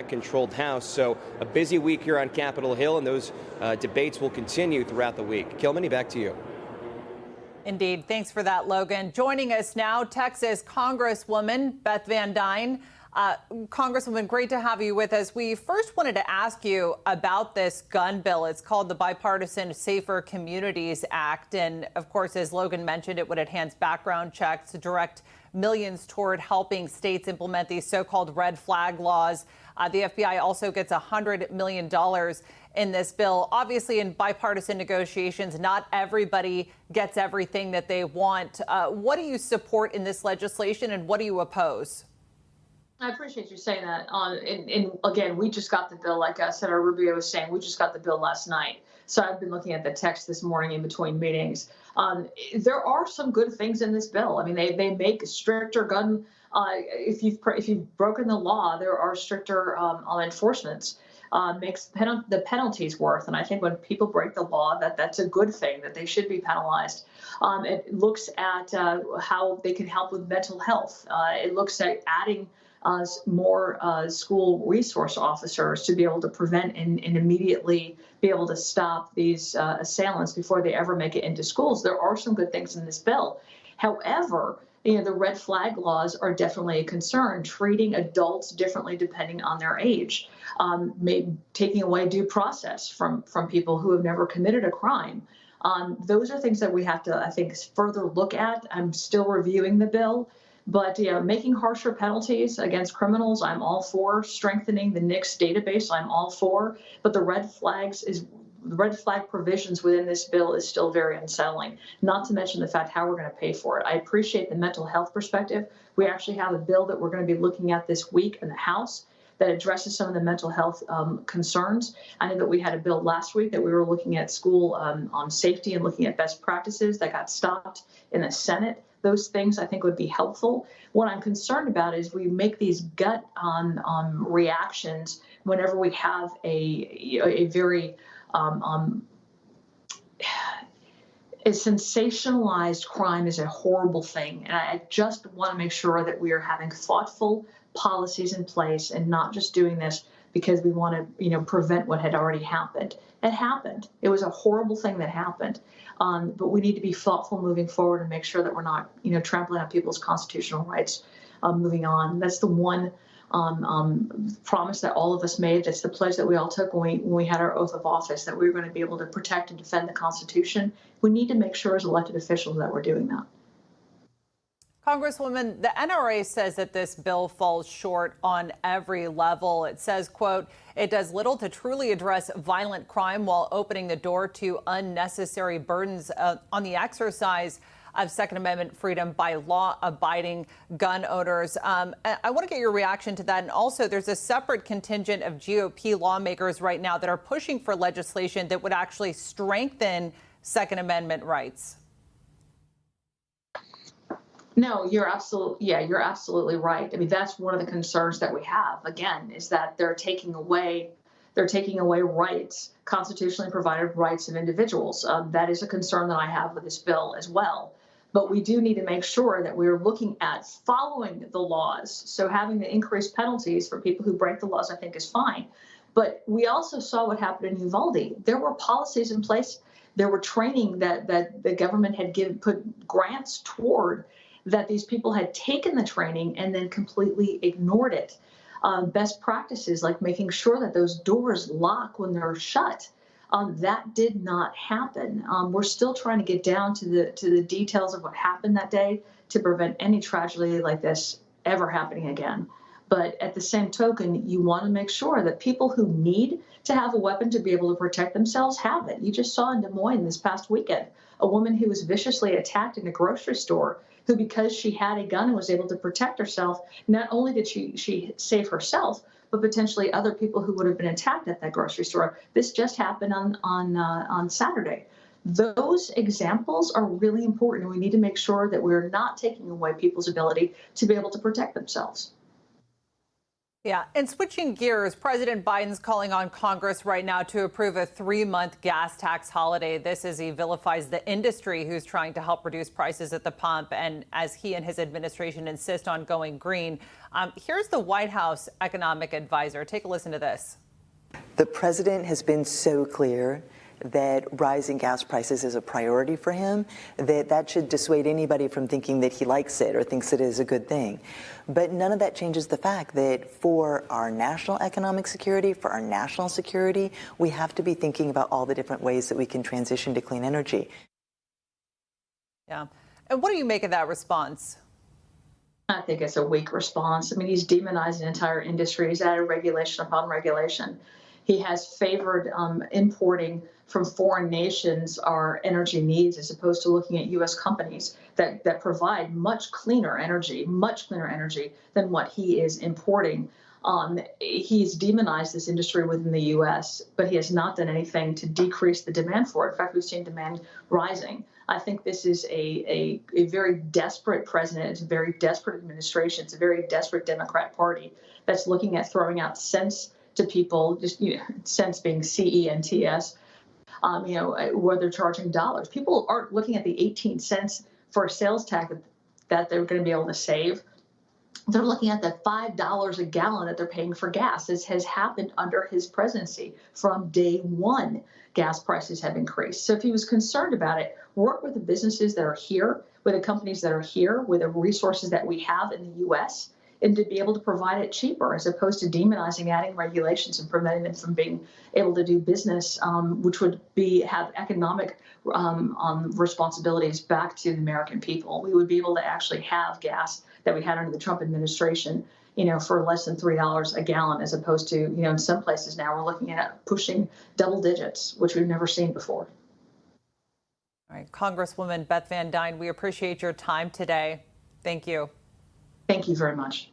controlled House. So a busy week here on Capitol Hill, and those debates will continue throughout the week. Kilmany, back to you. Indeed. Thanks for that, Logan. Joining us now, Texas Congresswoman Beth Van Duyne. Congresswoman, great to have you with us. We first wanted to ask you about this gun bill. It's called the Bipartisan Safer Communities Act. And of course, as Logan mentioned, it would enhance background checks to direct millions toward helping states implement these so-called red flag laws. The FBI also gets $100 million in this bill. Obviously, in bipartisan negotiations, not everybody gets everything that they want. What do you support in this legislation, and what do you oppose? I appreciate you saying that. And again, we just got the bill, like Senator Rubio was saying, we just got the bill last night. So I've been looking at the text this morning in between meetings. There are some good things in this bill. I mean, they make stricter gun. If you've broken the law, there are stricter enforcements. Makes the penalties worth. And I think when people break the law, that's a good thing, that they should be penalized. It looks at how they can help with mental health. It looks at adding more school resource officers to be able to prevent and immediately be able to stop these assailants before they ever make it into schools. There are some good things in this bill. However, the red flag laws are definitely a concern, treating adults differently depending on their age, taking away due process from people who have never committed a crime. Those are things that we have to, I think, further look at. I'm still reviewing the bill. But making harsher penalties against criminals, I'm all for. Strengthening the NICS database, I'm all for. But the red flag provisions within this bill is still very unsettling. Not to mention the fact how we're going to pay for it. I appreciate the mental health perspective. We actually have a bill that we're going to be looking at this week in the House that addresses some of the mental health concerns. I know that we had a bill last week that we were looking at school on safety and looking at best practices that got stopped in the Senate. Those things I think would be helpful. What I'm concerned about is we make these gut reactions whenever we have a very a sensationalized crime is a horrible thing. And I just want to make sure that we are having thoughtful policies in place and not just doing this because we want to, prevent what had already happened. It happened. It was a horrible thing that happened. But we need to be thoughtful moving forward and make sure that we're not, trampling on people's constitutional rights moving on. That's the one promise that all of us made. That's the pledge that we all took when we had our oath of office, that we were going to be able to protect and defend the Constitution. We need to make sure as elected officials that we're doing that. Congresswoman, the NRA says that this bill falls short on every level. It says, quote, it does little to truly address violent crime while opening the door to unnecessary burdens on the exercise of Second Amendment freedom by law-abiding gun owners. I want to get your reaction to that. And also, there's a separate contingent of GOP lawmakers right now that are pushing for legislation that would actually strengthen Second Amendment rights. No, you're absolutely right. I mean, that's one of the concerns that we have, again, is that they're taking away rights, constitutionally provided rights of individuals. That is a concern that I have with this bill as well. But we do need to make sure that we're looking at following the laws. So having the increased penalties for people who break the laws, I think, is fine. But we also saw what happened in Uvalde. There were policies in place. There were training that the government had put grants toward, that these people had taken the training and then completely ignored it. Best practices like making sure that those doors lock when they're shut. That did not happen. We're still trying to get down to the details of what happened that day to prevent any tragedy like this ever happening again. But at the same token, you want to make sure that people who need to have a weapon to be able to protect themselves have it. You just saw in Des Moines this past weekend a woman who was viciously attacked in a grocery store, who, because she had a gun and was able to protect herself, not only did she save herself, but potentially other people who would have been attacked at that grocery store. This just happened on Saturday. Those examples are really important, and we need to make sure that we're not taking away people's ability to be able to protect themselves. Yeah, and switching gears, President Biden's calling on Congress right now to approve a 3-month gas tax holiday. This as he vilifies the industry who's trying to help reduce prices at the pump, and as he and his administration insist on going green. Here's the White House economic advisor. Take a listen to this. The president has been so clear that rising gas prices is a priority for him, that should dissuade anybody from thinking that he likes it or thinks it is a good thing. But none of that changes the fact that for our national economic security, for our national security, we have to be thinking about all the different ways that we can transition to clean energy. Yeah. And what do you make of that response? I think it's a weak response. I mean, he's demonized an entire industry. He's added regulation upon regulation. He has favored importing from foreign nations our energy needs as opposed to looking at U.S. companies that provide much cleaner energy than what he is importing. He's demonized this industry within the U.S., but he has not done anything to decrease the demand for it. In fact, we've seen demand rising. I think this is a very desperate president. It's a very desperate administration. It's a very desperate Democrat Party that's looking at throwing out cents to people, just cents being CENTS, where they're charging dollars. People aren't looking at the 18 cents for a sales tax that they're going to be able to save. They're looking at the $5 a gallon that they're paying for gas. This has happened under his presidency. From day one, gas prices have increased. So if he was concerned about it, work with the businesses that are here, with the companies that are here, with the resources that we have in the U.S., and to be able to provide it cheaper as opposed to demonizing, adding regulations and preventing them from being able to do business, which would have economic responsibilities back to the American people. We would be able to actually have gas that we had under the Trump administration, for less than $3 a gallon, as opposed to, in some places now we're looking at pushing double digits, which we've never seen before. All right, Congresswoman Beth Van Duyne, we appreciate your time today. Thank you. Thank you very much.